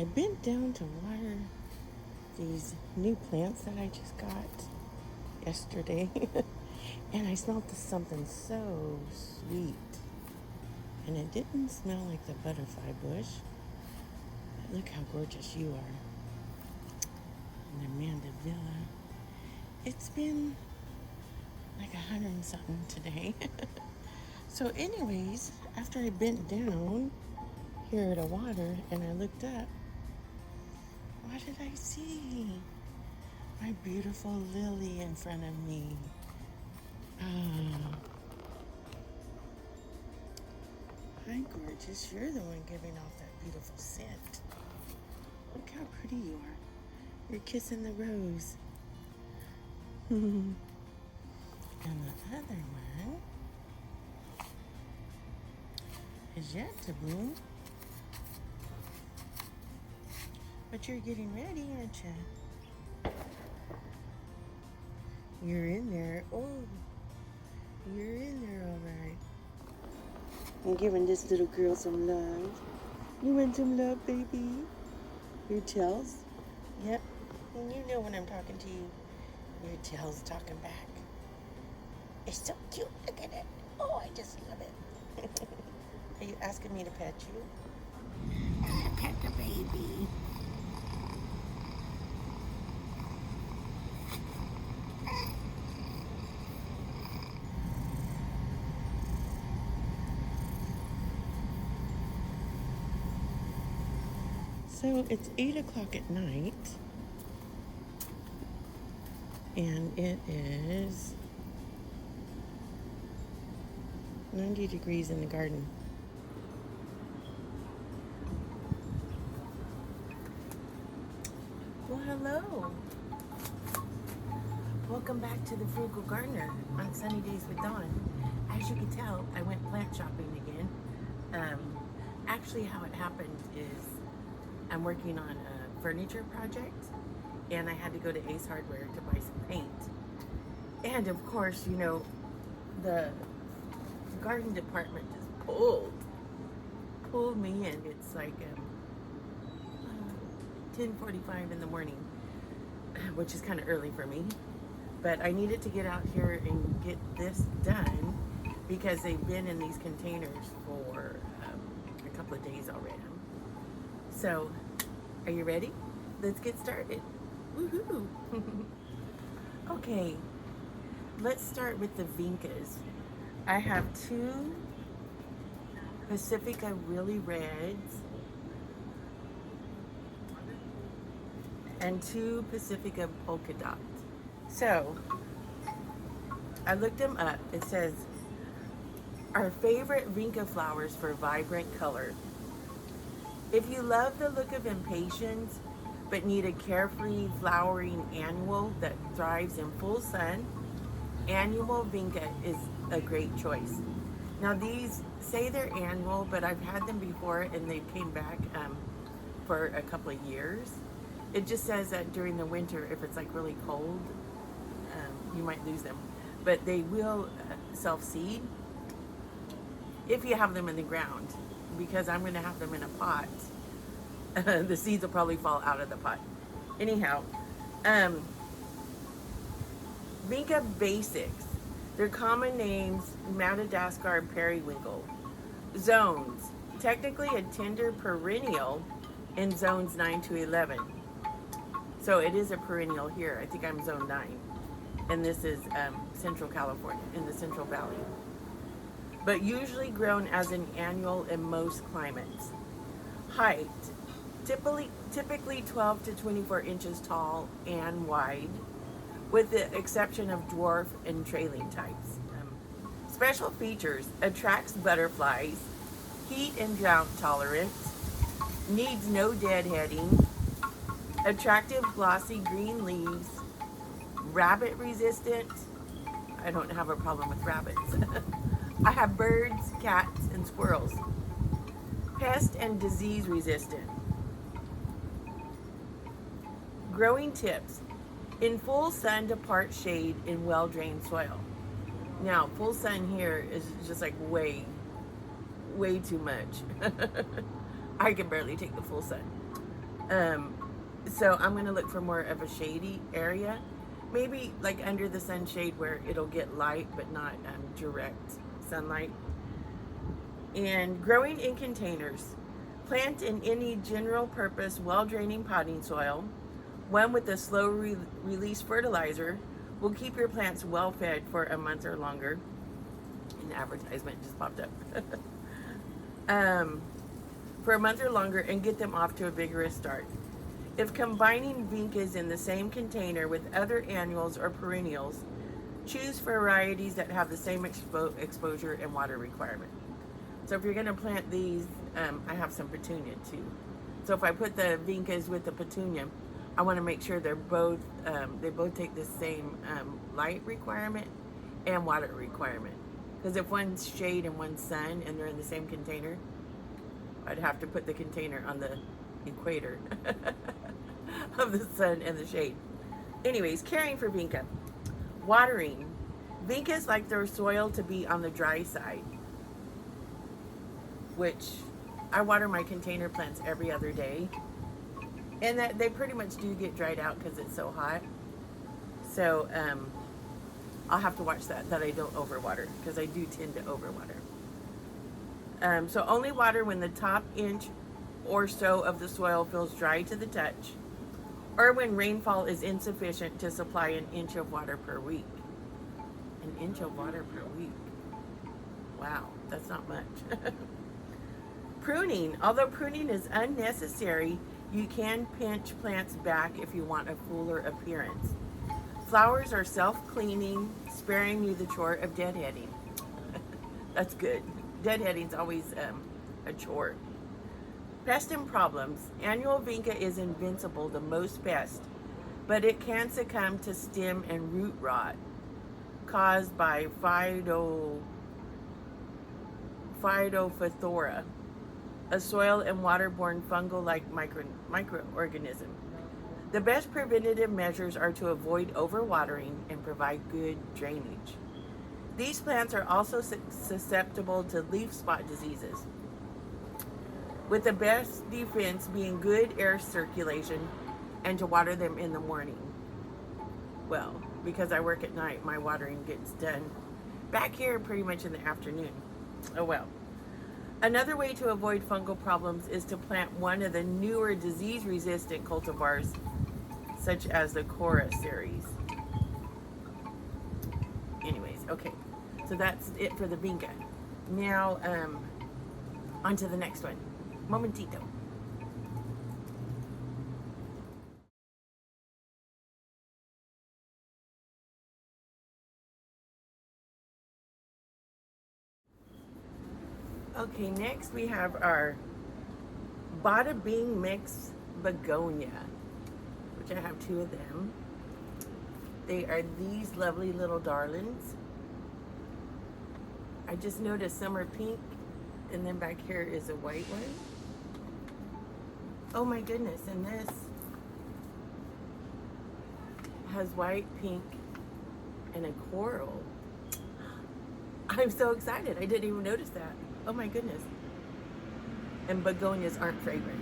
I bent down to water these new plants that I just got yesterday. And I smelled something so sweet. And it didn't smell like the butterfly bush. But look how gorgeous you are. And Amanda Villa. It's been like 100 and something today. So anyways, after I bent down here at the water and I looked up, what did I see? My beautiful lily in front of me. Ah, hi, gorgeous. You're the one giving off that beautiful scent. Look how pretty you are. You're kissing the rose. And the other one is yet to bloom. But you're getting ready, aren't you? You're in there. Oh, you're in there all right. I'm giving this little girl some love. You want some love, baby? Your tails? Yep. And you know when I'm talking to you. Your tail's talking back. It's so cute. Look at it. Oh, I just love it. Are you asking me to pet you? I'm gonna pet the baby. So it's 8 o'clock at night, and it is 90 degrees in the garden. Well, hello. Welcome back to the Frugal Gardener on Sunny Days with Dawn. As you can tell, I went plant shopping again. Actually, how it happened is I'm working on a furniture project, and I had to go to Ace Hardware to buy some paint. And of course, you know, the garden department just pulled me in. It's like 10:45 in the morning, which is kind of early for me. But I needed to get out here and get this done because they've been in these containers for a couple of days already. So, are you ready? Let's get started. Woohoo! Okay, let's start with the vincas. I have two Pacifica Really Reds and two Pacifica Polka Dots. So, I looked them up. It says, our favorite vinca flowers for vibrant color. If you love the look of impatiens, but need a carefree flowering annual that thrives in full sun, annual vinca is a great choice. Now these say they're annual, but I've had them before and they came back for a couple of years. It just says that during the winter, if it's like really cold, you might lose them. But they will self-seed if you have them in the ground, because I'm going to have them in a pot. The seeds will probably fall out of the pot. Anyhow, Vinca Basics. Their common names, Madagascar periwinkle. Zones. Technically a tender perennial in zones 9 to 11. So it is a perennial here. I think I'm zone 9. And this is Central California, in the Central Valley. But usually grown as an annual in most climates. Height. Typically 12 to 24 inches tall and wide, with the exception of dwarf and trailing types. Special features: attracts butterflies, heat and drought tolerant, needs no deadheading, attractive glossy green leaves, rabbit resistant. I don't have a problem with rabbits. I have birds, cats, and squirrels. Pest and disease resistant. Growing tips: in full sun to part shade in well-drained soil. Now, full sun here is just like way too much. I can barely take the full sun. Um, so I'm going to look for more of a shady area. Maybe like under the sunshade where it'll get light but not direct sunlight. And growing in containers. Plant in any general purpose, well draining potting soil. One with a slow release fertilizer will keep your plants well fed for a month or longer. An advertisement just popped up. um, for a month or longer and get them off to a vigorous start. If combining vincas in the same container with other annuals or perennials, choose varieties that have the same exposure and water requirement. So if you're going to plant these, I have some petunia too. So if I put the vincas with the petunia, I want to make sure they both take the same light requirement and water requirement. Because if one's shade and one's sun and they're in the same container, I'd have to put the container on the equator of the sun and the shade. Anyways, caring for vinca. Watering. Vincas like their soil to be on the dry side, which I water my container plants every other day. And that they pretty much do get dried out because it's so hot. So I'll have to watch that I don't overwater, because I do tend to overwater. So only water when the top inch or so of the soil feels dry to the touch, or when rainfall is insufficient to supply an inch of water per week. An inch of water per week. Wow, that's not much. Pruning. Although pruning is unnecessary, you can pinch plants back if you want a fuller appearance. Flowers are self-cleaning, sparing you the chore of deadheading. That's good. Deadheading's always a chore. Pest and problems. Annual vinca is invincible to most pests, but it can succumb to stem and root rot caused by Phytophthora, a soil and waterborne fungal-like microorganism. The best preventative measures are to avoid overwatering and provide good drainage. These plants are also susceptible to leaf spot diseases, with the best defense being good air circulation and to water them in the morning. Well, because I work at night, my watering gets done back here pretty much in the afternoon. Oh well. Another way to avoid fungal problems is to plant one of the newer disease-resistant cultivars, such as the Cora series. Anyways, okay. So that's it for the vinca. Now, on to the next one. Momentito. Okay, next we have our Bada Bing Mix Begonia, which I have two of them. They are these lovely little darlings. I just noticed some are pink, and then back here is a white one. Oh my goodness, and this has white, pink, and a coral. I'm so excited. I didn't even notice that. Oh my goodness. And begonias aren't fragrant.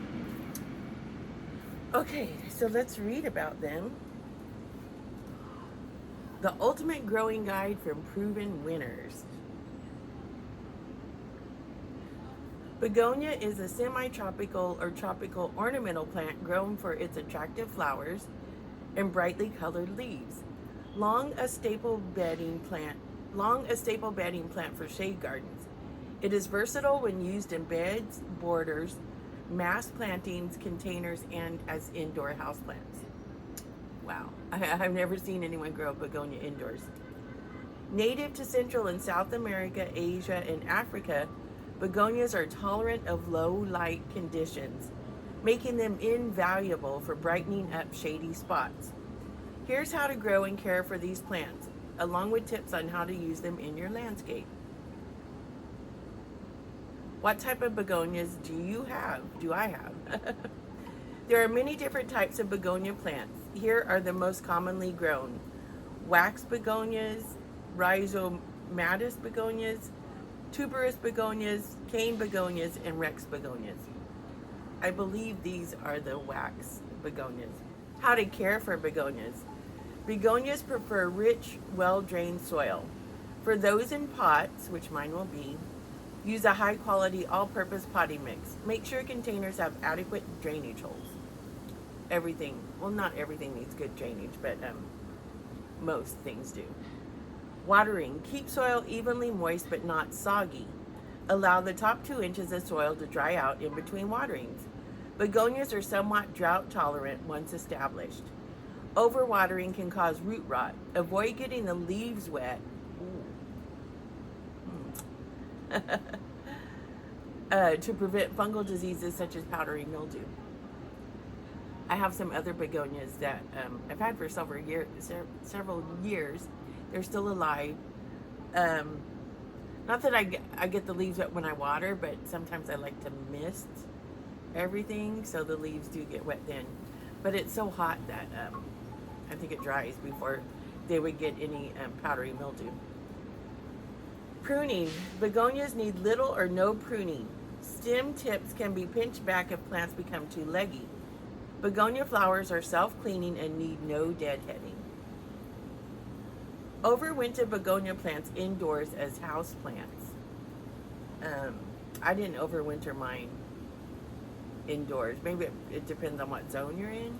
Okay, so let's read about them. The Ultimate Growing Guide from Proven Winners. Begonia is a semi-tropical or tropical ornamental plant grown for its attractive flowers and brightly colored leaves. Long a staple bedding plant for shade gardens. It is versatile when used in beds, borders, mass plantings, containers, and as indoor houseplants. Wow, I've never seen anyone grow begonia indoors. Native to Central and South America, Asia, and Africa, begonias are tolerant of low light conditions, making them invaluable for brightening up shady spots. Here's how to grow and care for these plants, along with tips on how to use them in your landscape. What type of begonias do I have? There are many different types of begonia plants. Here are the most commonly grown: wax begonias, rhizomatous begonias, tuberous begonias, cane begonias, and rex begonias. I believe these are the wax begonias. How to care for begonias. Begonias prefer rich, well-drained soil. For those in pots, which mine will be, use a high-quality all-purpose potting mix. Make sure containers have adequate drainage holes. Everything, well, not everything needs good drainage, but most things do. Watering. Keep soil evenly moist but not soggy. Allow the top 2 inches of soil to dry out in between waterings. Begonias are somewhat drought tolerant once established. Overwatering can cause root rot. Avoid getting the leaves wet. To prevent fungal diseases such as powdery mildew. I have some other begonias that I've had for several years. They're still alive. Not that I get the leaves wet when I water, but sometimes I like to mist everything, so the leaves do get wet then. But it's so hot that I think it dries before they would get any powdery mildew. Pruning. Begonias need little or no pruning. Stem tips can be pinched back if plants become too leggy. Begonia flowers are self-cleaning and need no deadheading. Overwinter begonia plants indoors as house plants. I didn't overwinter mine indoors. Maybe it depends on what zone you're in,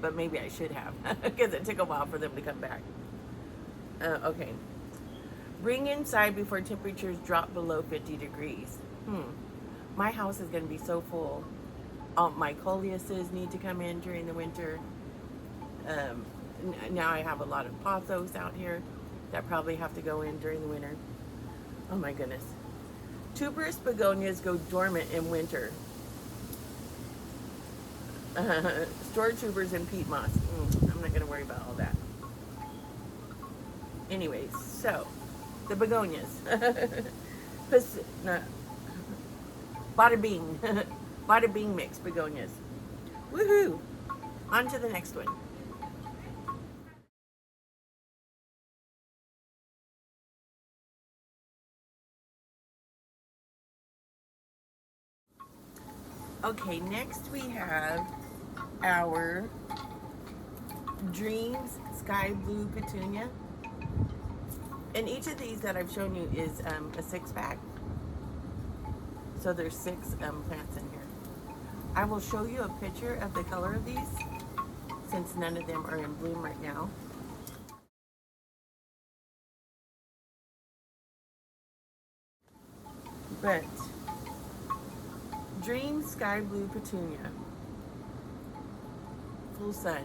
but maybe I should have because it took a while for them to come back. Okay. Bring inside before temperatures drop below 50 degrees. My house is going to be so full. My coleuses need to come in during the winter. Now I have a lot of pothos out here that probably have to go in during the winter. Oh my goodness. Tuberous begonias go dormant in winter. Store tubers in peat moss. I'm not going to worry about all that. Anyways, so the begonias. Bada bing. Bada bing mix begonias. Woohoo! On to the next one. Okay, next we have our Dreams Sky Blue Petunia. And each of these that I've shown you is a 6-pack. So there's 6 plants in here. I will show you a picture of the color of these since none of them are in bloom right now. But Dream Sky Blue Petunia, full sun.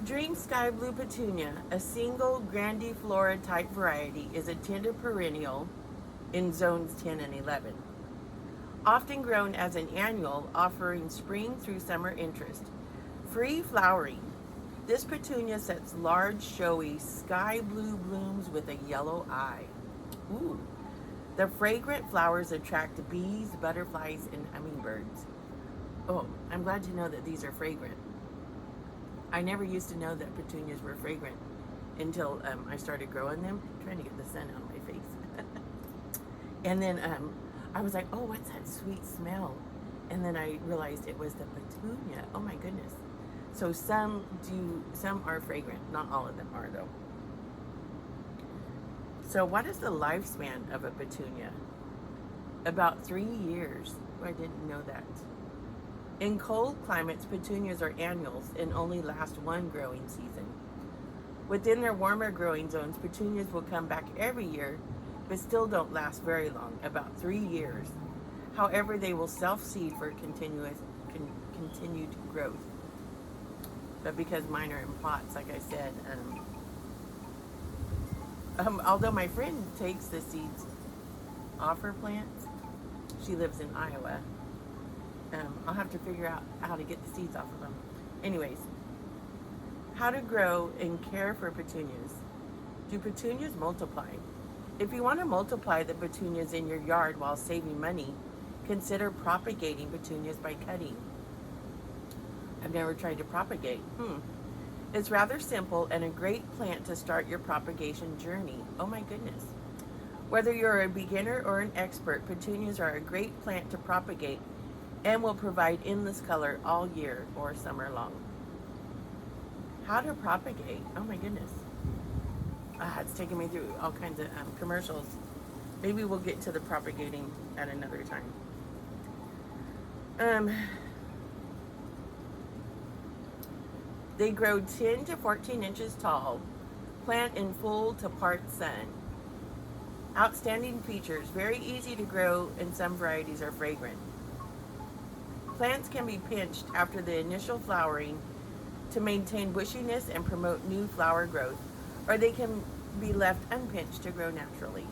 Dream Sky Blue Petunia, a single grandiflora type variety, is a tender perennial in zones 10 and 11. Often grown as an annual, offering spring through summer interest. Free flowering. This petunia sets large, showy, sky blue blooms with a yellow eye. Ooh. The fragrant flowers attract bees, butterflies, and hummingbirds. Oh, I'm glad to know that these are fragrant. I never used to know that petunias were fragrant until I started growing them. I'm trying to get the sun out of my face. And then I was like, oh, what's that sweet smell? And then I realized it was the petunia. Oh my goodness. So some are fragrant. Not all of them are though. So what is the lifespan of a petunia? About 3 years. I didn't know that. In cold climates, petunias are annuals and only last one growing season. Within their warmer growing zones, petunias will come back every year, but still don't last very long, about 3 years. However, they will self-seed for continued growth. But because mine are in pots, like I said, although my friend takes the seeds off her plants, she lives in Iowa. I'll have to figure out how to get the seeds off of them. Anyways, how to grow and care for petunias. Do petunias multiply? If you want to multiply the petunias in your yard while saving money, consider propagating petunias by cutting. I've never tried to propagate. It's rather simple and a great plant to start your propagation journey. Oh my goodness. Whether you're a beginner or an expert, petunias are a great plant to propagate and will provide endless color all year or summer long. How to propagate? Oh my goodness. It's taking me through all kinds of commercials. Maybe we'll get to the propagating at another time. They grow 10 to 14 inches tall, plant in full to part sun. Outstanding features, very easy to grow, and some varieties are fragrant. Plants can be pinched after the initial flowering to maintain bushiness and promote new flower growth, or they can be left unpinched to grow naturally.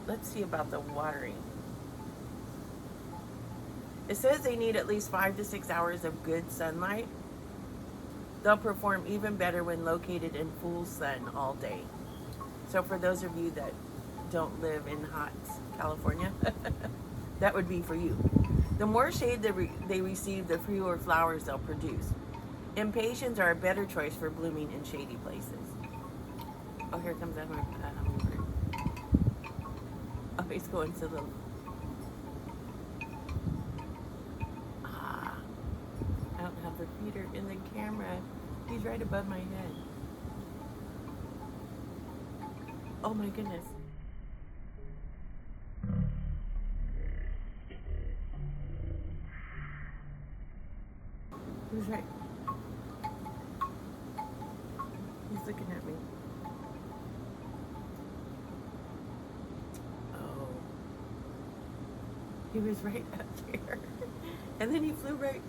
Let's see about the watering. It says they need at least 5 to 6 hours of good sunlight. They'll perform even better when located in full sun all day. So for those of you that don't live in hot California, that would be for you. The more shade they receive, the fewer flowers they'll produce. Impatiens are a better choice for blooming in shady places. Oh, here comes that hummingbird. Oh, he's going to the... I don't have the feeder in the camera. He's right above my head. Oh my goodness. He's right. He's looking at me. Oh. He was right up there. And then he flew right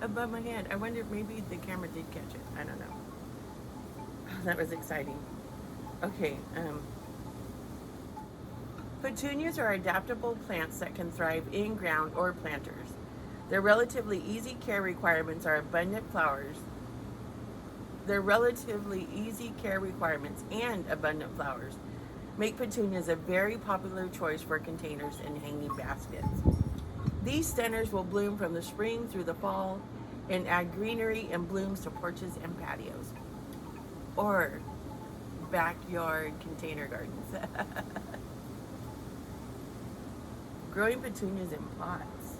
above my head. I wonder if maybe the camera did catch it. I don't know. Oh, that was exciting. Okay. Petunias are adaptable plants that can thrive in ground or planters. Their relatively easy care requirements and abundant flowers make petunias a very popular choice for containers and hanging baskets. These centers will bloom from the spring through the fall and add greenery and blooms to porches and patios or backyard container gardens. Growing petunias in pots.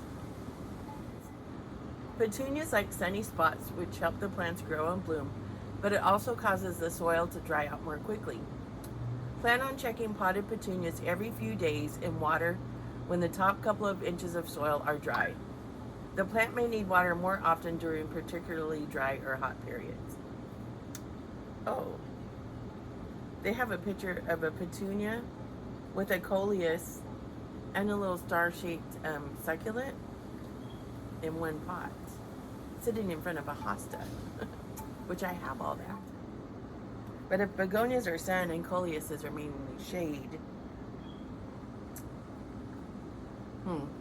Petunias like sunny spots, which help the plants grow and bloom, but it also causes the soil to dry out more quickly. Plan on checking potted petunias every few days in water when the top couple of inches of soil are dry. The plant may need water more often during particularly dry or hot periods. Oh, they have a picture of a petunia with a coleus and a little star-shaped succulent in one pot, sitting in front of a hosta, which I have all that. But if begonias are sun and coleuses are mainly shade,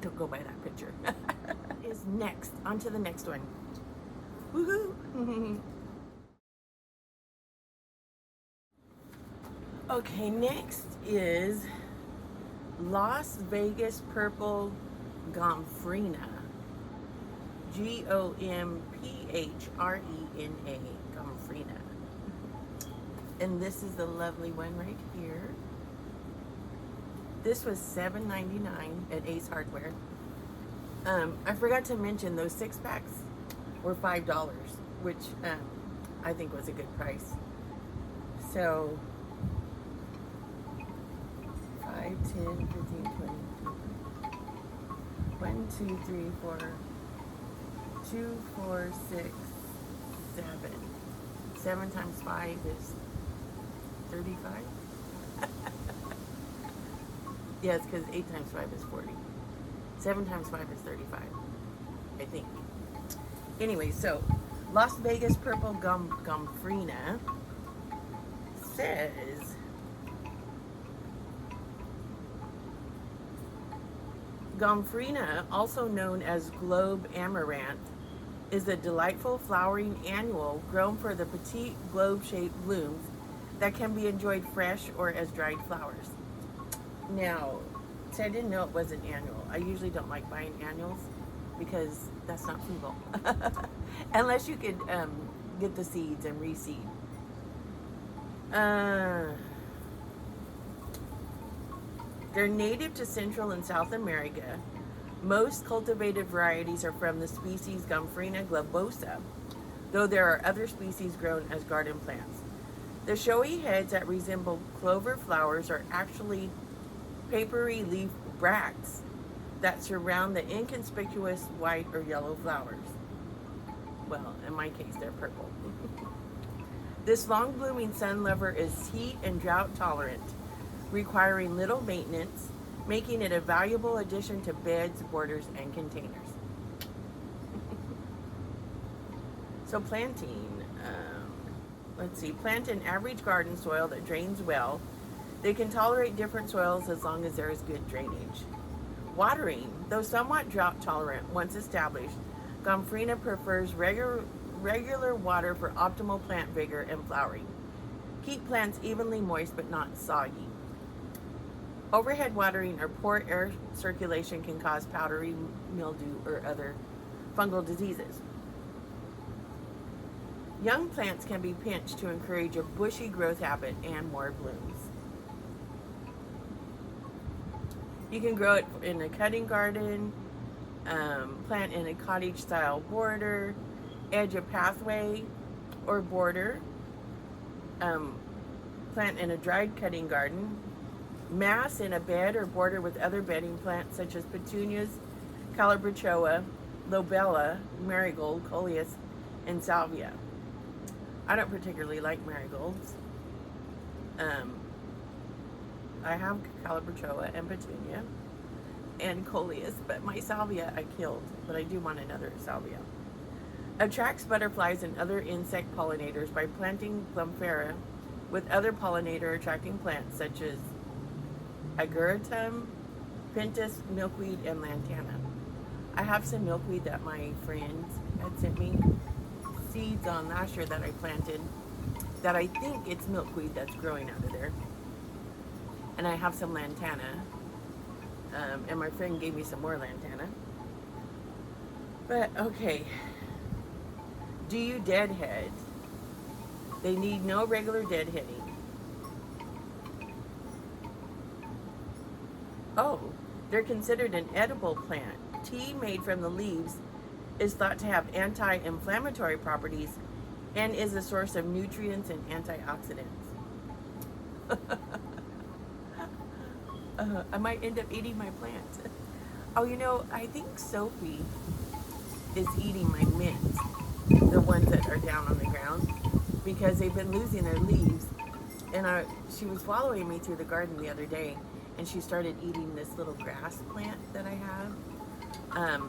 don't go by that picture. Is next. On to the next one. Woohoo! Okay, next is Las Vegas Purple Gomphrena. Gomprena. Gomphrena. And this is the lovely one right here. This was $7.99 at Ace Hardware. I forgot to mention those 6-packs were $5, which I think was a good price. So 5, 10, 15, 20. 1, 2, 3, 4, 2, 4, 6, 7. 7 times 5 is 35. Yes, because 8 times 5 is 40. 7 times 5 is 35, I think. Anyway, so Las Vegas Purple Gomphrena says Gomphrena, also known as globe amaranth, is a delightful flowering annual grown for the petite globe-shaped blooms that can be enjoyed fresh or as dried flowers. Now, see, I didn't know it was an annual. I usually don't like buying annuals because that's not frugal. Unless you could get the seeds and reseed. They're native to Central and South America. Most cultivated varieties are from the species Gomphrena globosa, though there are other species grown as garden plants. The showy heads that resemble clover flowers are actually papery leaf bracts that surround the inconspicuous white or yellow flowers. Well, in my case, they're purple. This long blooming sun lover is heat and drought tolerant, requiring little maintenance, making it a valuable addition to beds, borders, and containers. So planting, let's see, plant in average garden soil that drains well. They can tolerate different soils as long as there is good drainage. Watering, though somewhat drought tolerant once established, Gomphrena prefers regular water for optimal plant vigor and flowering. Keep plants evenly moist but not soggy. Overhead watering or poor air circulation can cause powdery mildew or other fungal diseases. Young plants can be pinched to encourage a bushy growth habit and more blooms. You can grow it in a cutting garden, plant in a cottage-style border, edge a pathway or border, plant in a dried cutting garden, mass in a bed or border with other bedding plants such as petunias, calabrachoa, lobella, marigold, coleus, and salvia. I don't particularly like marigolds. I have calabrachoa and petunia and coleus, but my salvia I killed, but I do want another salvia. Attracts butterflies and other insect pollinators by planting Glumphera with other pollinator attracting plants such as ageratum, pentas, milkweed, and lantana. I have some milkweed that my friends had sent me seeds on last year that I planted, that I think it's milkweed that's growing out of there. And I have some lantana, and my friend gave me some more lantana. But okay, do you deadhead? They need no regular deadheading. Oh, they're considered an edible plant. Tea made from the leaves is thought to have anti-inflammatory properties and is a source of nutrients and antioxidants. I might end up eating my plants. Oh, you know, I think Sophie is eating my mint, the ones that are down on the ground, because they've been losing their leaves. And she was following me through the garden the other day, and she started eating this little grass plant that I have.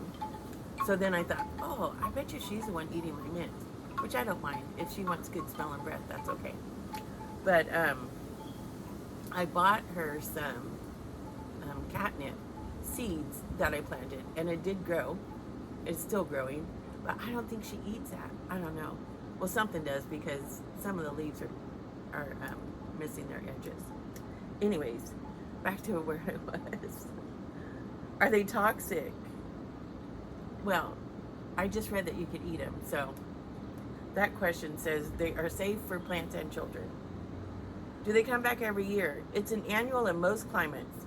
So then I thought, oh, I bet you she's the one eating my mint, which I don't mind. If she wants good smelling breath, that's okay. But I bought her some catnip seeds that I planted, and it did grow. It's still growing, but I don't think she eats that. I don't know. Well, something does, because some of the leaves are missing their edges. Anyways, back to where I was. Are they toxic? Well, I just read that you could eat them, so that question says they are safe for plants and children. Do they come back every year? It's an annual in most climates,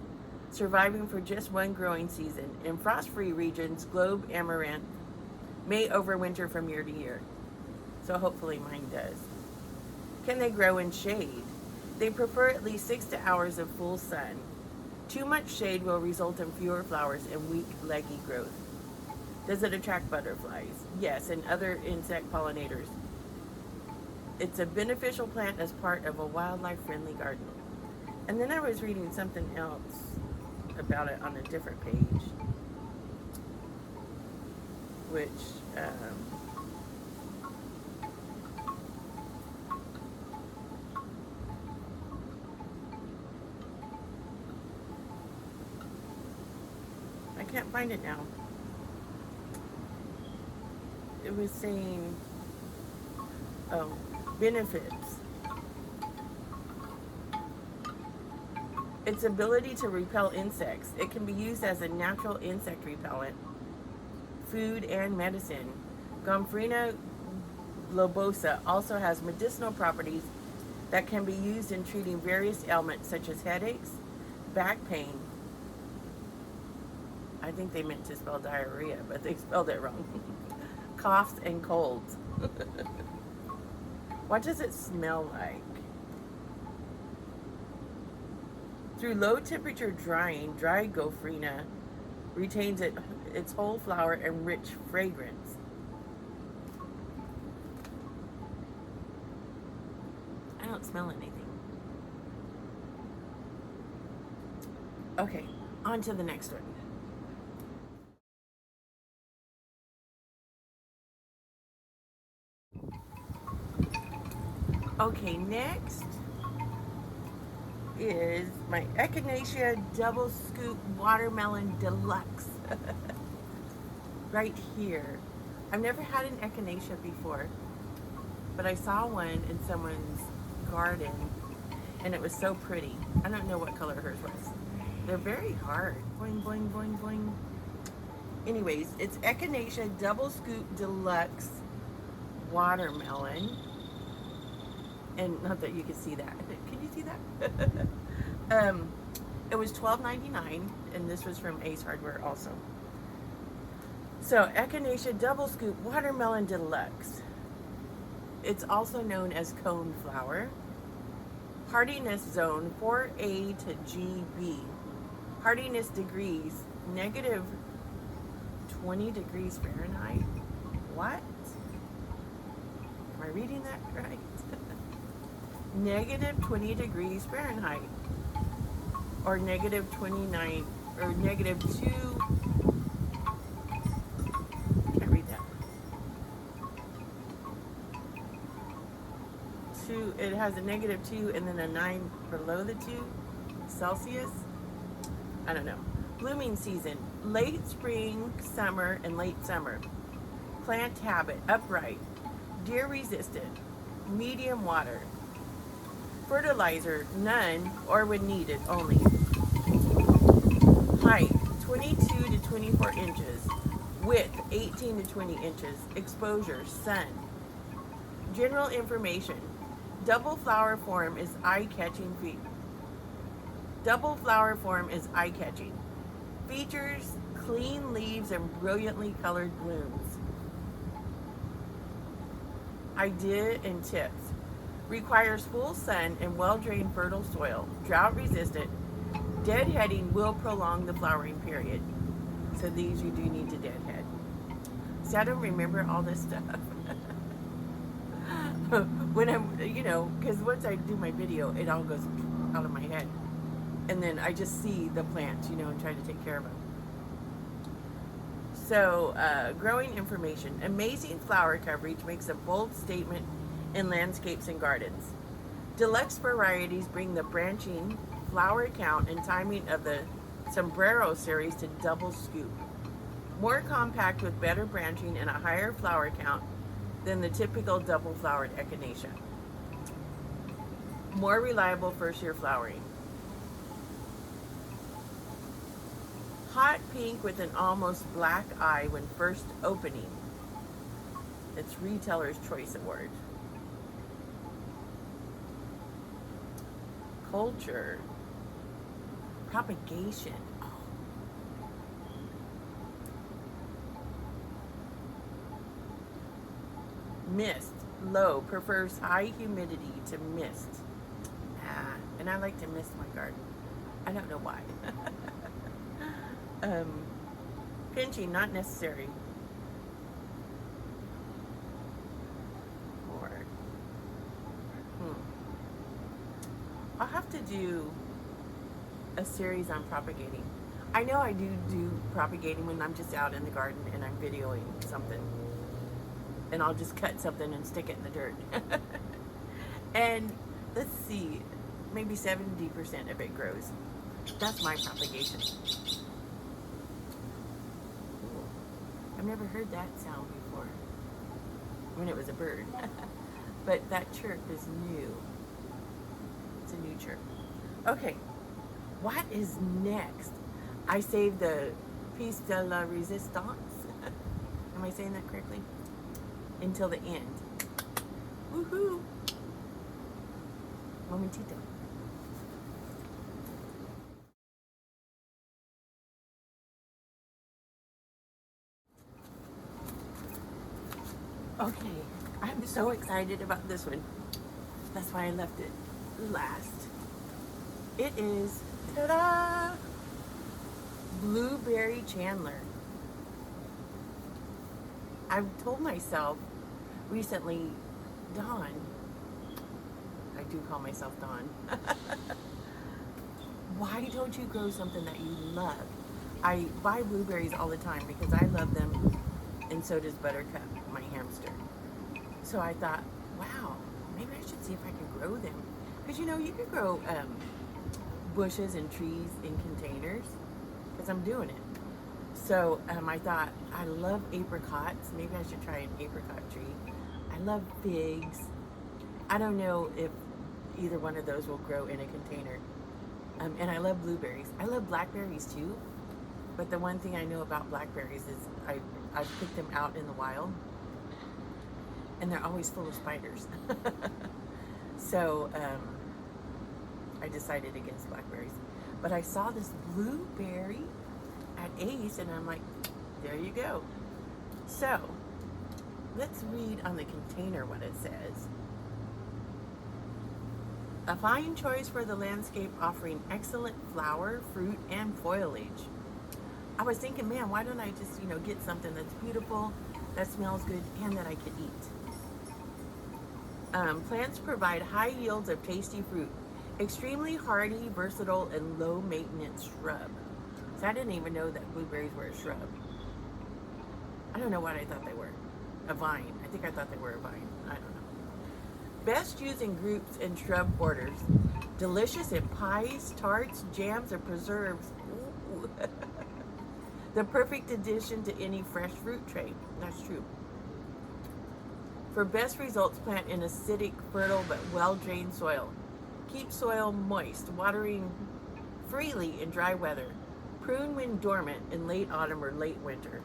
surviving for just one growing season. In frost-free regions, globe amaranth may overwinter from year to year. So hopefully mine does. Can they grow in shade? They prefer at least 6 hours of full sun. Too much shade will result in fewer flowers and weak, leggy growth. Does it attract butterflies? Yes, and other insect pollinators. It's a beneficial plant as part of a wildlife-friendly garden. And then I was reading something else about it on a different page, which I can't find it now. It was saying, oh, benefits. Its ability to repel insects. It can be used as a natural insect repellent, food, and medicine. Gomphrena globosa also has medicinal properties that can be used in treating various ailments such as headaches, back pain. I think they meant to spell diarrhea, but they spelled it wrong. Coughs and colds. What does it smell like? Through low temperature drying, dried gopherina retains its whole flower and rich fragrance. I don't smell anything. Okay, on to the next one. Okay, next is my Echinacea Double Scoop Watermelon Deluxe. Right here. I've never had an Echinacea before, but I saw one in someone's garden and it was so pretty. I don't know what color hers was. They're very hard. Boing, boing, boing, boing. Anyways, it's Echinacea Double Scoop Deluxe Watermelon. And not that you can see that. Can you see that? It was $12.99, and this was from Ace Hardware also. So, Echinacea Double Scoop Watermelon Deluxe. It's also known as cone flower. Hardiness zone 4A to GB. Hardiness degrees negative 20 degrees Fahrenheit. What? Am I reading that right? Negative 20 degrees Fahrenheit, or negative 29, or negative 2, can't read that. 2, it has a negative 2 and then a 9 below the 2 Celsius. I don't know. Blooming season, late spring, summer, and late summer. Plant habit, upright, deer resistant, medium water. Fertilizer, none, or when needed only. Height, 22 to 24 inches. Width, 18 to 20 inches. Exposure, sun. General information. Double flower form is eye-catching. Double flower form is eye-catching. Features, clean leaves and brilliantly colored blooms. Idea and tips. Requires full sun and well-drained fertile soil. Drought resistant. Deadheading will prolong the flowering period. So these you do need to deadhead. See, I don't remember all this stuff. When I'm, because once I do my video, it all goes out of my head. And then I just see the plants, and try to take care of them. So, growing information. Amazing flower coverage makes a bold statement in landscapes and gardens. Deluxe varieties bring the branching, flower count, and timing of the Sombrero series to double scoop. More compact with better branching and a higher flower count than the typical double-flowered Echinacea. More reliable first-year flowering. Hot pink with an almost black eye when first opening. It's Retailer's Choice Award. Culture. Propagation. Mist. Low. Prefers high humidity to mist. And I like to mist my garden. I don't know why. Pinching, not necessary. Or, I'll have to do a series on propagating. I know I do propagating when I'm just out in the garden and I'm videoing something. And I'll just cut something and stick it in the dirt. And let's see, maybe 70% of it grows. That's my propagation. Ooh, I've never heard that sound before when it was a bird. But that chirp is new. It's a new chirp. Okay, what is next? I saved the piece de la resistance. Am I saying that correctly? Until the end. Woohoo! Momentito. Okay, I'm so excited about this one. That's why I left it last. It is, ta-da, Blueberry Chandler. I've told myself recently, Dawn, I do call myself Dawn, why don't you grow something that you love? I buy blueberries all the time because I love them, and so does Buttercup, my hamster. So I thought, wow, maybe I should see if I can grow them. Because you know, you could grow bushes and trees in containers, because I'm doing it. So I thought, I love apricots. Maybe I should try an apricot tree. I love figs. I don't know if either one of those will grow in a container. And I love blueberries. I love blackberries too. But the one thing I know about blackberries is I've picked them out in the wild, and they're always full of spiders. So I decided against blackberries. But I saw this blueberry at Ace, and I'm like, there you go. So let's read on the container what it says. A fine choice for the landscape, offering excellent flower, fruit, and foliage. I was thinking, man, why don't I just, get something that's beautiful, that smells good, and that I could eat. Plants provide high yields of tasty fruit. Extremely hardy, versatile, and low maintenance shrub. So I didn't even know that blueberries were a shrub. I don't know what I thought they were. A vine. I think I thought they were a vine. I don't know. Best used in groups and shrub borders. Delicious in pies, tarts, jams, or preserves. Ooh. The perfect addition to any fresh fruit tray. That's true. For best results, plant in acidic, fertile, but well-drained soil. Keep soil moist, watering freely in dry weather. Prune when dormant in late autumn or late winter.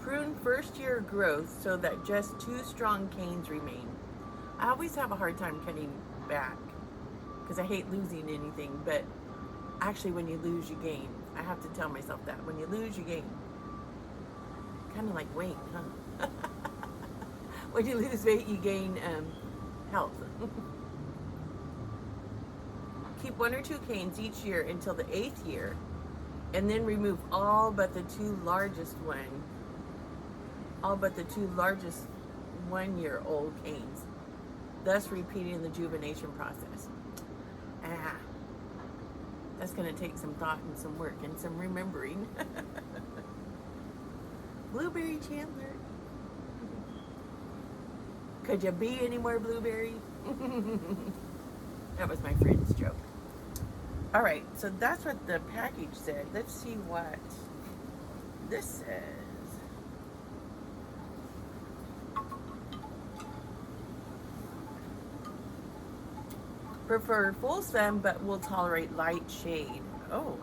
Prune first year growth so that just 2 strong canes remain. I always have a hard time cutting back because I hate losing anything, but actually when you lose, you gain. I have to tell myself that. When you lose, you gain. Kind of like weight, huh? When you lose weight, you gain health. Keep 1 or 2 canes each year until the 8th year, and then remove all but the 2 largest 1-year-old canes, thus repeating the juvenation process. That's going to take some thought and some work and some remembering. Blueberry Chandler. Could you be any more blueberry? That was my friend's joke. All right, so that's what the package said. Let's see what this says. Prefer full sun but will tolerate light shade. Oh.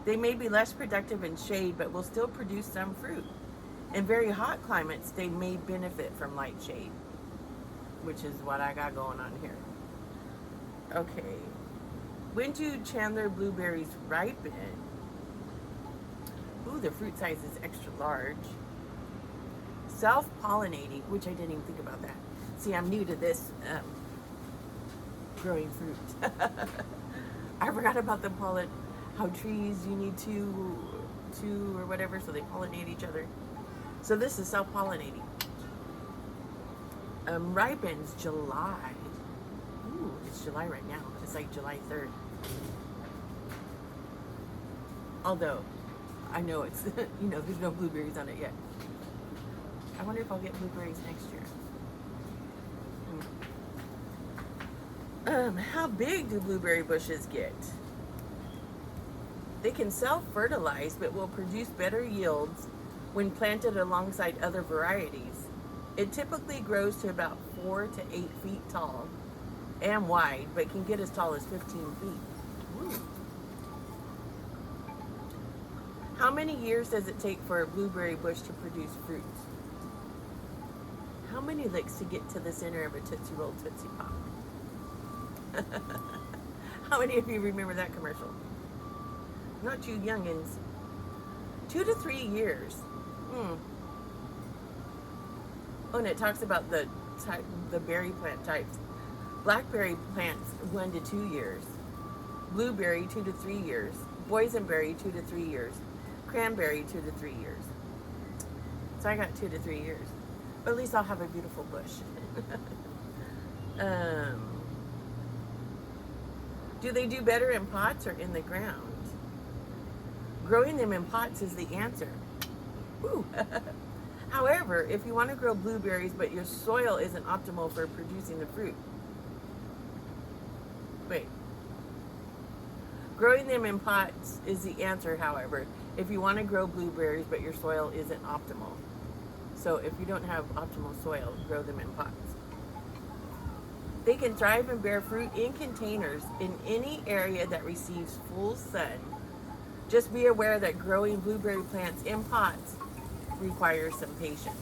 They may be less productive in shade but will still produce some fruit. In very hot climates, they may benefit from light shade, which is what I got going on here. Okay. When do Chandler blueberries ripen? Ooh, the fruit size is extra large. Self-pollinating, which I didn't even think about that. See, I'm new to this growing fruit. I forgot about the pollen, how trees, you need two or whatever, so they pollinate each other. So this is self-pollinating. Ripens July. Ooh, it's July right now. It's like July 3rd. Although, I know it's, there's no blueberries on it yet. I wonder if I'll get blueberries next year. How big do blueberry bushes get? They can self-fertilize, but will produce better yields when planted alongside other varieties. It typically grows to about 4 to 8 feet tall and wide, but can get as tall as 15 feet. Ooh. How many years does it take for a blueberry bush to produce fruit? How many licks to get to the center of a Tootsie Roll Tootsie Pop? How many of you remember that commercial? Not you youngins. 2 to 3 years. Oh, and it talks about the type, the berry plant types. Blackberry plants 1 to 2 years. Blueberry 2 to 3 years. Boysenberry 2 to 3 years. Cranberry 2 to 3 years. So I got 2 to 3 years. But at least I'll have a beautiful bush. Do they do better in pots or in the ground? Growing them in pots is the answer. Ooh. However, if you want to grow blueberries but your soil isn't optimal for producing the fruit. Wait. Growing them in pots is the answer, however, if you want to grow blueberries but your soil isn't optimal. So if you don't have optimal soil, grow them in pots. They can thrive and bear fruit in containers in any area that receives full sun. Just be aware that growing blueberry plants in pots requires some patience.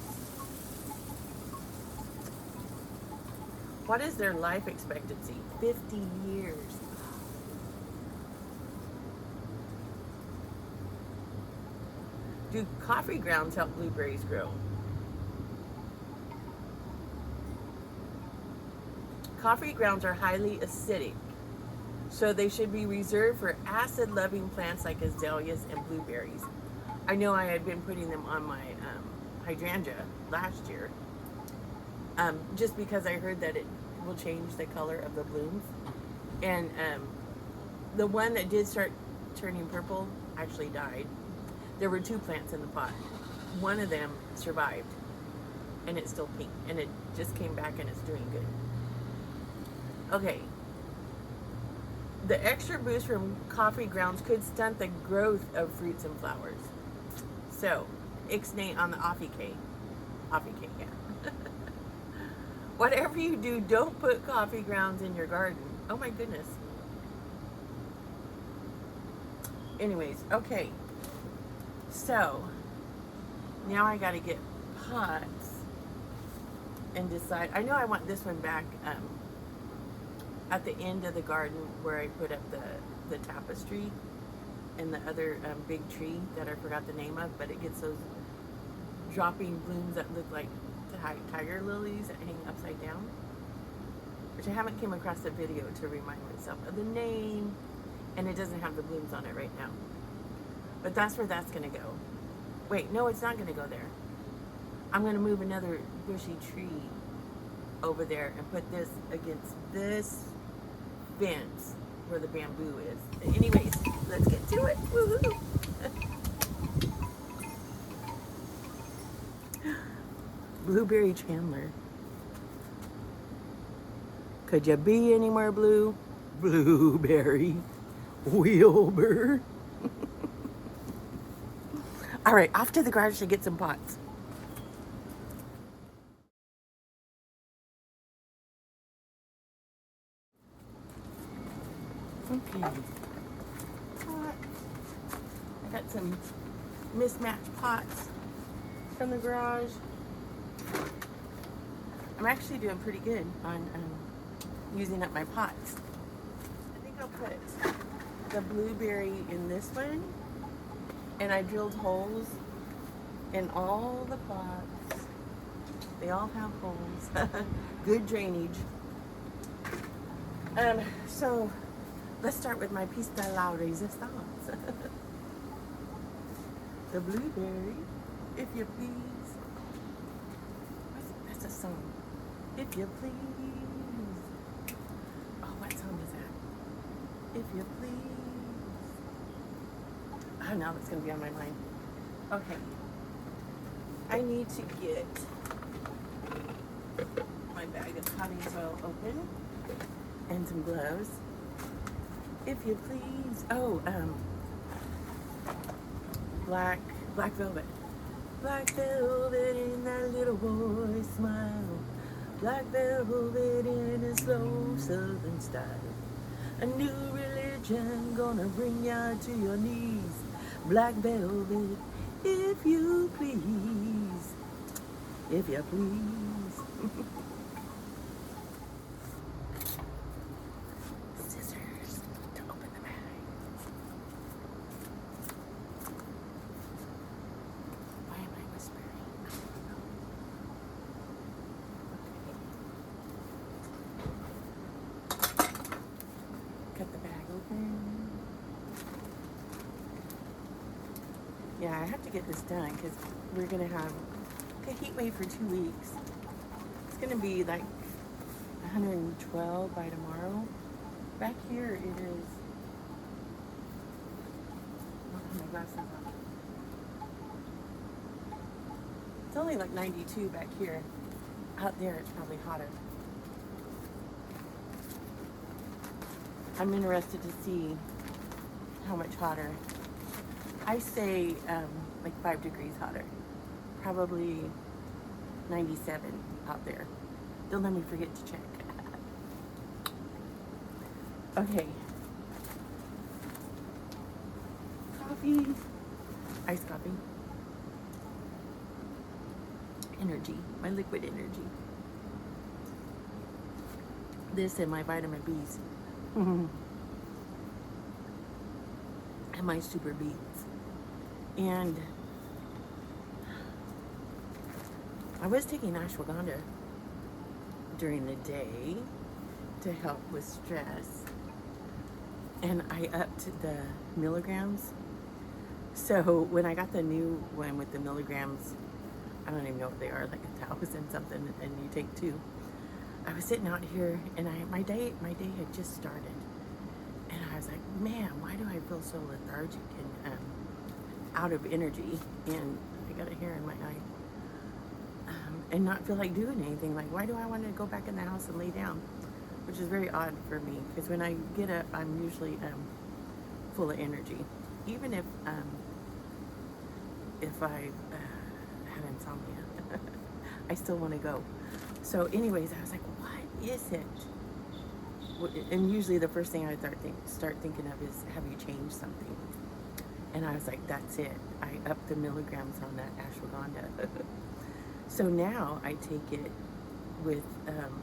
What is their life expectancy? 50 years. Do coffee grounds help blueberries grow? Coffee grounds are highly acidic, so they should be reserved for acid-loving plants like azaleas and blueberries. I know I had been putting them on my hydrangea last year, just because I heard that it will change the color of the blooms. And the one that did start turning purple actually died. There were 2 plants in the pot. One of them survived, and it's still pink, and it just came back and it's doing good. Okay. The extra boost from coffee grounds could stunt the growth of fruits and flowers. So, ixnay on the offie cake. Offie cake, yeah. Whatever you do, don't put coffee grounds in your garden. Oh my goodness. Anyways, okay. So, now I gotta get pots and decide. I know I want this one back at the end of the garden where I put up the tapestry and the other big tree that I forgot the name of, but it gets those dropping blooms that look like tiger lilies that hang upside down, which I haven't came across the video to remind myself of the name, and it doesn't have the blooms on it right now. But that's where that's gonna go. Wait, no, it's not gonna go there. I'm gonna move another bushy tree over there and put this against this fence where the bamboo is. Anyways, let's get to it. Woohoo! Blueberry Chandler. Could you be any more blue? Blueberry Wilbur. All right, off to the garage to get some pots. Okay. Pots. I got some mismatched pots from the garage. I'm actually doing pretty good on using up my pots. I think I'll put the blueberry in this one, and I drilled holes in all the pots. They all have holes. Good drainage. So let's start with my piece de la resistance. The blueberry, if you please. That's a song. If you please. Oh, what song is that? If you please. Oh, now that's going to be on my mind. Okay. I need to get my bag of potting soil open and some gloves. If you please. Oh, black velvet. Black velvet in that little boy's smile. Black velvet in a slow southern style. A new religion gonna bring ya to your knees. Black velvet, if you please. If you please. Scissors to open the bag. Yeah, I have to get this done because we're gonna have a heat wave for 2 weeks. It's gonna be like 112 by tomorrow. Back here it is. Oh, my glasses on. It's only like 92 back here. Out there it's probably hotter. I'm interested to see how much hotter. I say like 5 degrees hotter. Probably 97 out there. Don't let me forget to check. Okay. Coffee. Iced coffee. Energy. My liquid energy. This and my vitamin B's. And my super beets. And I was taking ashwagandha during the day to help with stress, and I upped the milligrams. So when I got the new one with the milligrams, I don't even know what they are, like 1,000 something, and you take 2. I was sitting out here, and my day had just started, and I was like, man, why do I feel so lethargic and out of energy? And I got a hair in my eye, and not feel like doing anything. Like, why do I want to go back in the house and lay down? Which is very odd for me, because when I get up, I'm usually full of energy, even if I have insomnia. I still want to go. So anyways, I was like, what is it? And usually the first thing I start thinking of is, have you changed something? And I was like, that's it. I upped the milligrams on that ashwagandha. So now I take it with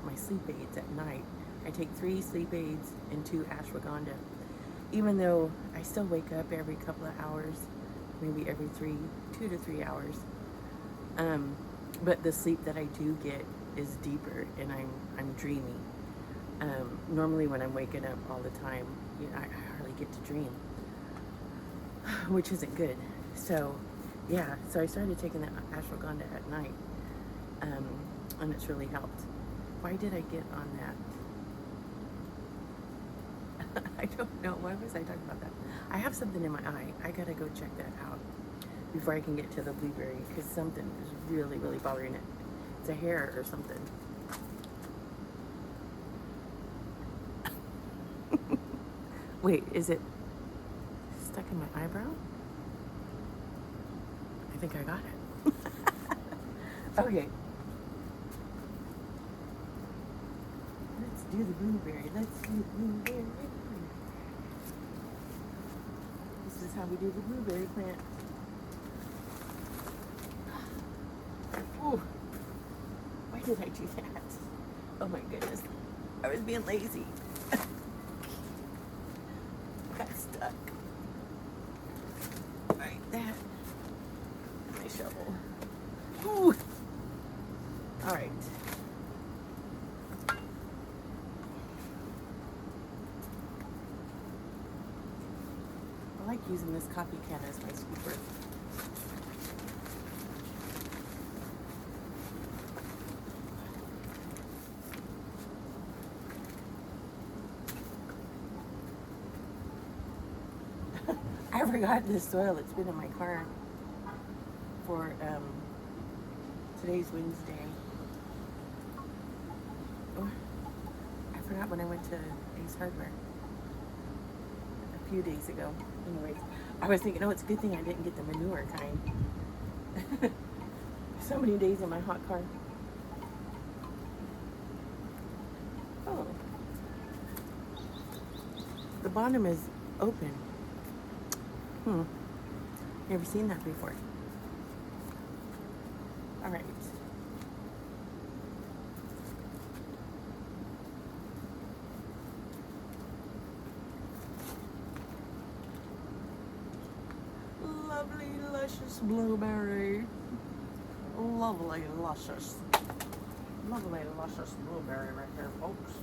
my sleep aids at night. I take 3 sleep aids and 2 ashwagandha. Even though I still wake up every couple of hours, maybe every 2 to 3 hours. But the sleep that I do get is deeper, and I'm dreamy. Normally when I'm waking up all the time, you know, I hardly get to dream, which isn't good. So yeah, so I started taking the ashwagandha at night, and it's really helped. Why did I get on that? I don't know. Why was I talking about that? I have something in my eye. I gotta go check that out before I can get to the blueberry, because something is really, really bothering it. It's a hair or something. Wait, is it stuck in my eyebrow? I think I got it. Okay. Let's do the blueberry. Let's do the blueberry. This is how we do the blueberry plant. Ooh. Why did I do that? Oh my goodness. I was being lazy. Got stuck. Right, that. My shovel. Ooh. All right. I like using this coffee can as my scooper. I forgot the soil. It's been in my car for today's Wednesday. Oh, I forgot when I went to Ace Hardware a few days ago. Anyways, I was thinking, oh, it's a good thing I didn't get the manure kind. So many days in my hot car. Oh, the bottom is open. Never seen that before. All right. Lovely, luscious blueberry. Lovely, luscious. Lovely, luscious blueberry right there, folks.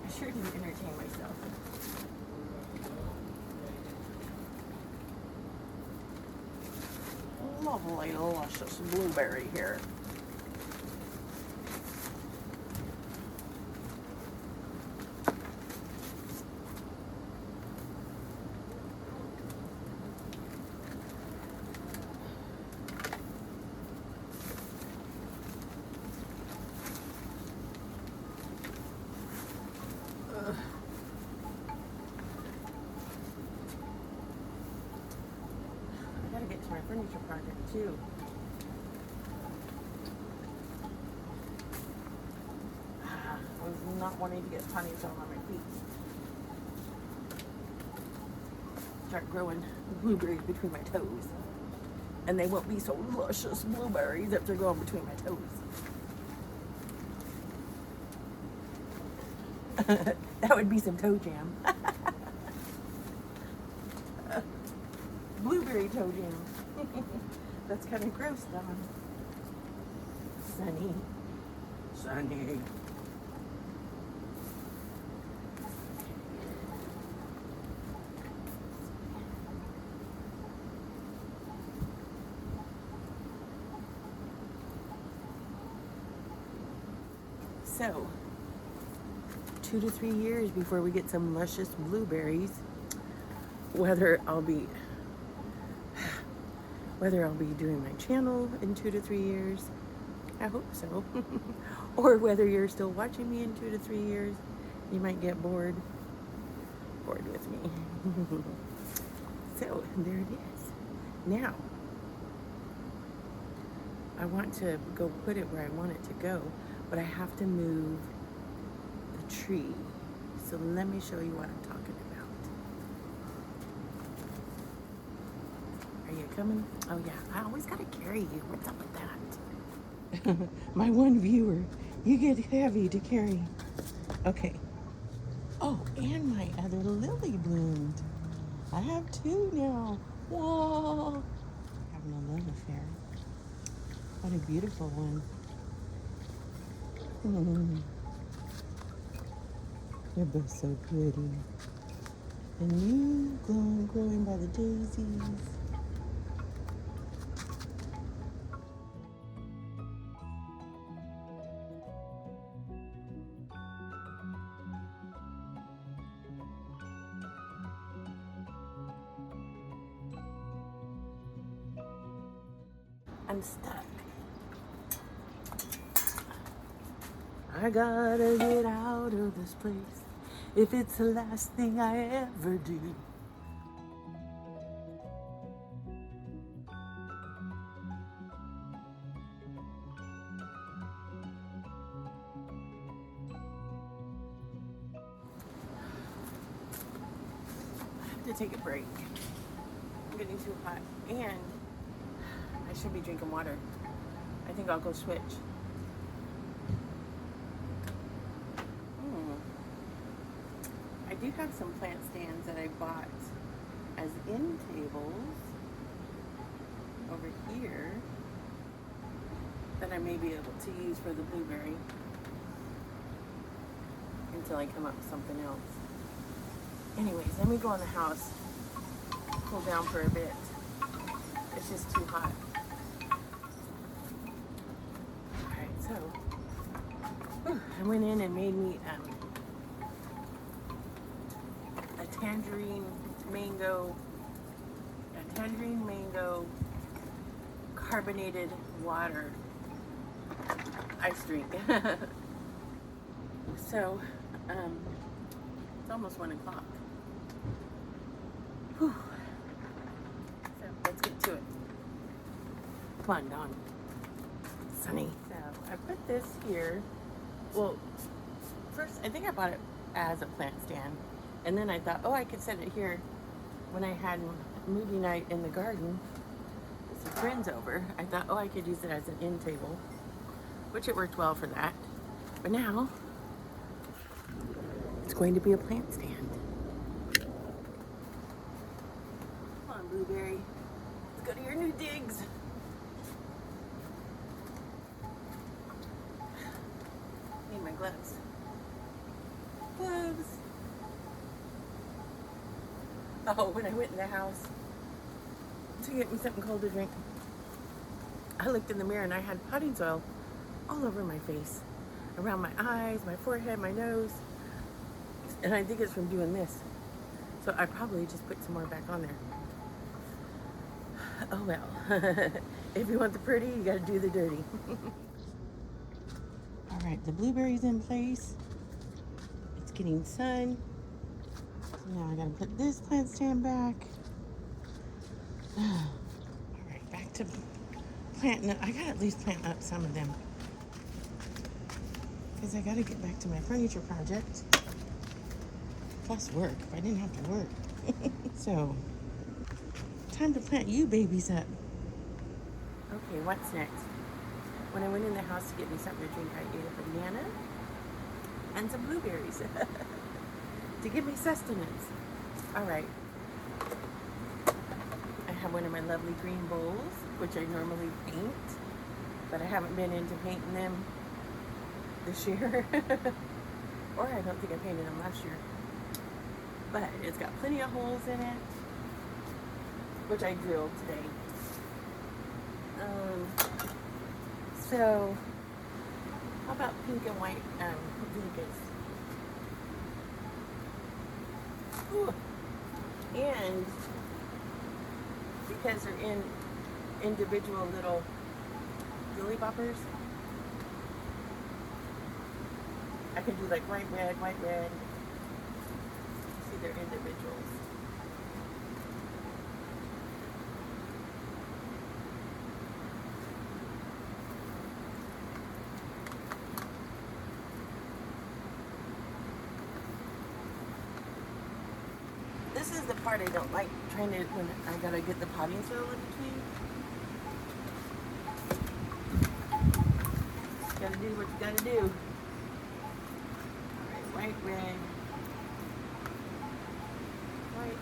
I sure didn't entertain myself. lovely, luscious blueberry here. I gotta get to my furniture project too. I was not wanting to get ponytail on my feet. Start growing blueberries between my toes. And they won't be so luscious blueberries if they're growing between my toes. That would be some toe jam. Blueberry toe jam. That's kind of gross, Dawn. Sunny. Sunny. So, 2 to 3 years before we get some luscious blueberries. Whether I'll be doing my channel in 2 to 3 years, I hope so. Or whether you're still watching me in 2 to 3 years, you might get bored with me. So there it is. Now, I want to go put it where I want it to go, but I have to move the tree. So let me show you what I'm talking about. Are you coming? Oh yeah, I always gotta carry you. What's up with that? My one viewer, you get heavy to carry. Okay. Oh, and my other lily bloomed. I have 2 now. Whoa. Having a love affair. What a beautiful one. They're both so pretty. And you growing by the daisies. I'm stuck. I gotta get out of this place if it's the last thing I ever do. I have to take a break. I'm getting too hot and I should be drinking water. I think I'll go switch. I do have some plant stands that I bought as end tables over here that I may be able to use for the blueberry until I come up with something else. Anyways, let me go in the house, cool down for a bit. It's just too hot. Alright, so I went in and made me a tangerine mango carbonated water ice drink. So it's almost 1 o'clock. Whew. So let's get to it. Come on, Dawn. Sunny. So I put this here. Well, first I think I bought it as a plant stand, and then I thought, oh, I could set it here when I had movie night in the garden with some friends over. I thought, oh, I could use it as an end table, which it worked well for that. But now it's going to be a plant stand. Come on, Blueberry. Let's go to your new digs. Need my gloves. Gloves. Oh, when I went in the house to get me something cold to drink, I looked in the mirror and I had potting soil all over my face, around my eyes, my forehead, my nose. And I think it's from doing this. So I probably just put some more back on there. Oh well. If you want the pretty, you gotta do the dirty. All right, the blueberry's in place. It's getting sun. So now I gotta put this plant stand back. All right, back to planting. I gotta at least plant up some of them, because I gotta get back to my furniture project. Plus work, if I didn't have to work. So, time to plant you babies up. Okay, what's next? When I went in the house to get me something to drink, I ate a banana and some blueberries to give me sustenance. All right. I have one of my lovely green bowls, which I normally paint, but I haven't been into painting them this year. Or I don't think I painted them last year. But it's got plenty of holes in it, which I drilled today. So, how about pink and white vincas? Ooh. And because they're in individual little dilly boppers, I can do like white, red. See, they're individuals. This is the part I don't like, trying to, when I gotta get the potting soil in between. You gotta do what you gotta do. Alright, white, red. White.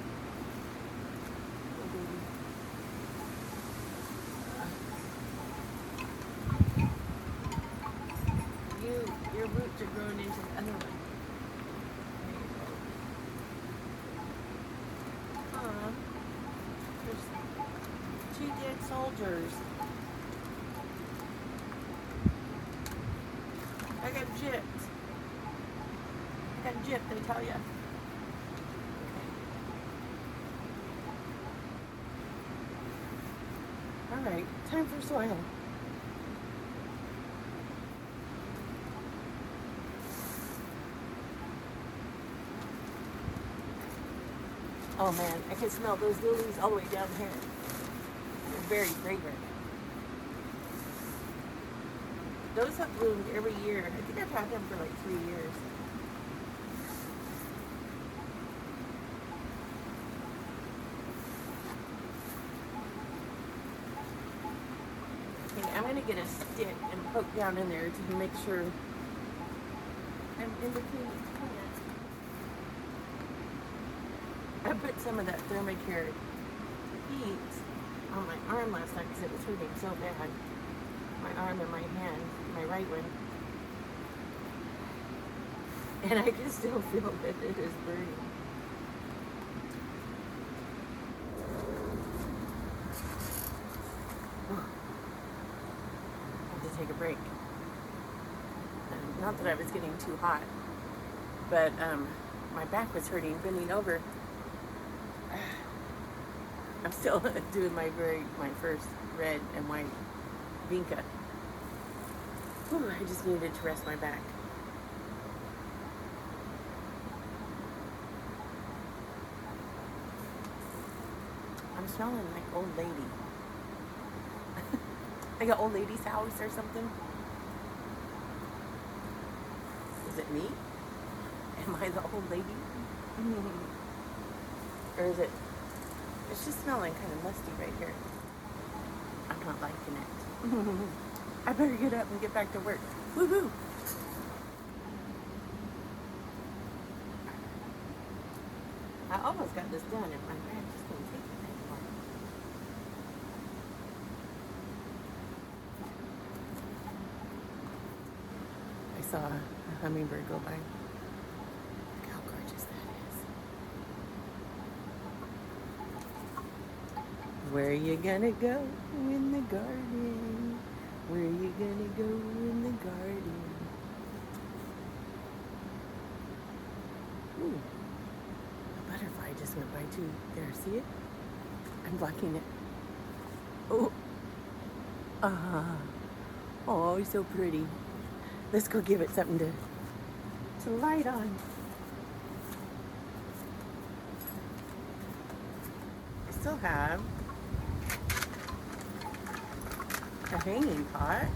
Your roots are growing into the other one. There's 2 dead soldiers. I got gypped. I tell ya. Alright, time for soil. Oh man, I can smell those lilies all the way down here. They're very fragrant. Those have bloomed every year. I think I've had them for like 3 years. Okay, I'm gonna get a stick and poke down in there to make sure I'm in between each plant. I put some of that thermacare heat on my arm last night because it was hurting so bad. My arm and my hand, my right one. And I can still feel that it is burning. I have to take a break. Not that I was getting too hot, but my back was hurting, bending over. I'm still doing my first red and white vinca. Whew, I just needed to rest my back. I'm smelling like old lady. Like an old lady's house or something. Is it me? Am I the old lady? Or is it? It's just smelling kind of musty right here. I'm not liking it. I better get up and get back to work. Woohoo! I almost got this done and my back just couldn't take it anymore. I saw a hummingbird go by. Look how gorgeous that is. Where you gonna go in the garden? Where are you gonna go in the garden? Ooh, a butterfly just went by too. There, see it? I'm blocking it. Oh, oh, so pretty. Let's go give it something to light on. I still have a hanging pot.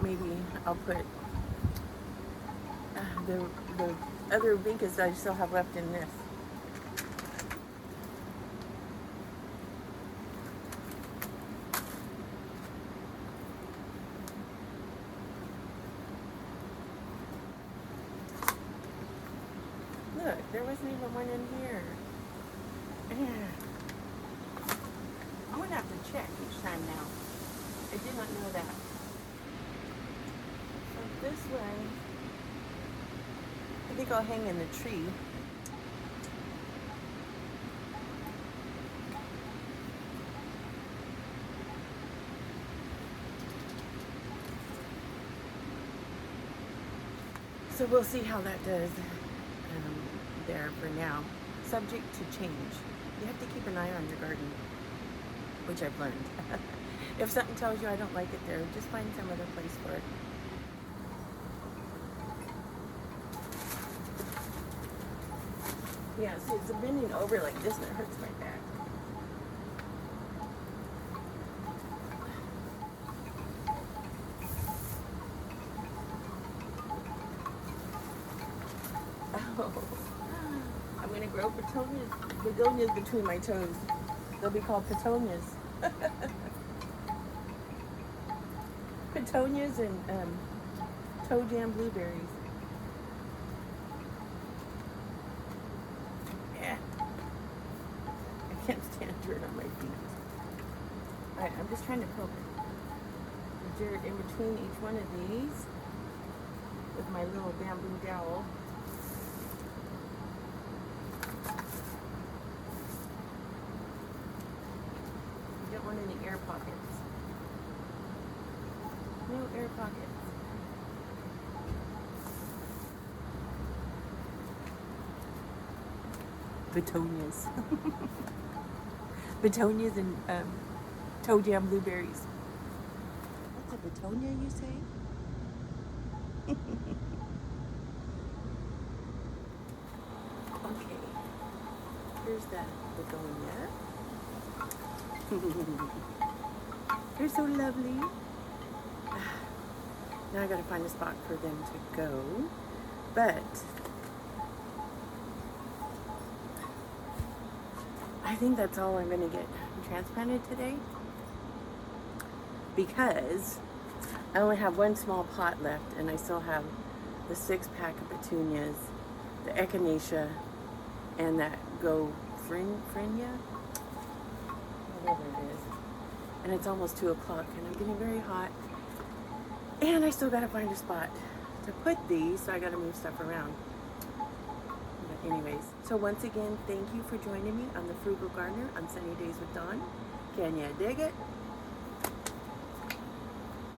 Maybe I'll put the other vincas that I still have left in this. Look, there wasn't even one in here. I'm gonna have to check each time now. I did not know that. So this way, I think I'll hang in the tree. So we'll see how that does there for now. Subject to change. You have to keep an eye on your garden, which I've learned. If something tells you I don't like it there, just find some other place for it. Yeah, see, it's bending over like this and it hurts my back. Oh, I'm going to grow begonias between my toes. They'll be called petunias. Petunias and toe jam blueberries. Yeah. I can't stand dirt on my feet. Alright, I'm just trying to poke the dirt in between each one of these with my little bamboo dowel. You don't want any air pockets. No air pockets. Petunias. Petunias and toe jam blueberries. What's a petunia, you say? Okay. Here's that begonia. They're so lovely. Now I gotta find a spot for them to go. But I think that's all I'm gonna get transplanted today, because I only have one small pot left and I still have the 6-pack of petunias, the echinacea, and that gofrenia, whatever it is. And it's almost 2 o'clock and I'm getting very hot. And I still gotta find a spot to put these, so I gotta move stuff around. But anyways, so once again, thank you for joining me on The Frugal Gardener on Sunny Days with Dawn. Can you dig it?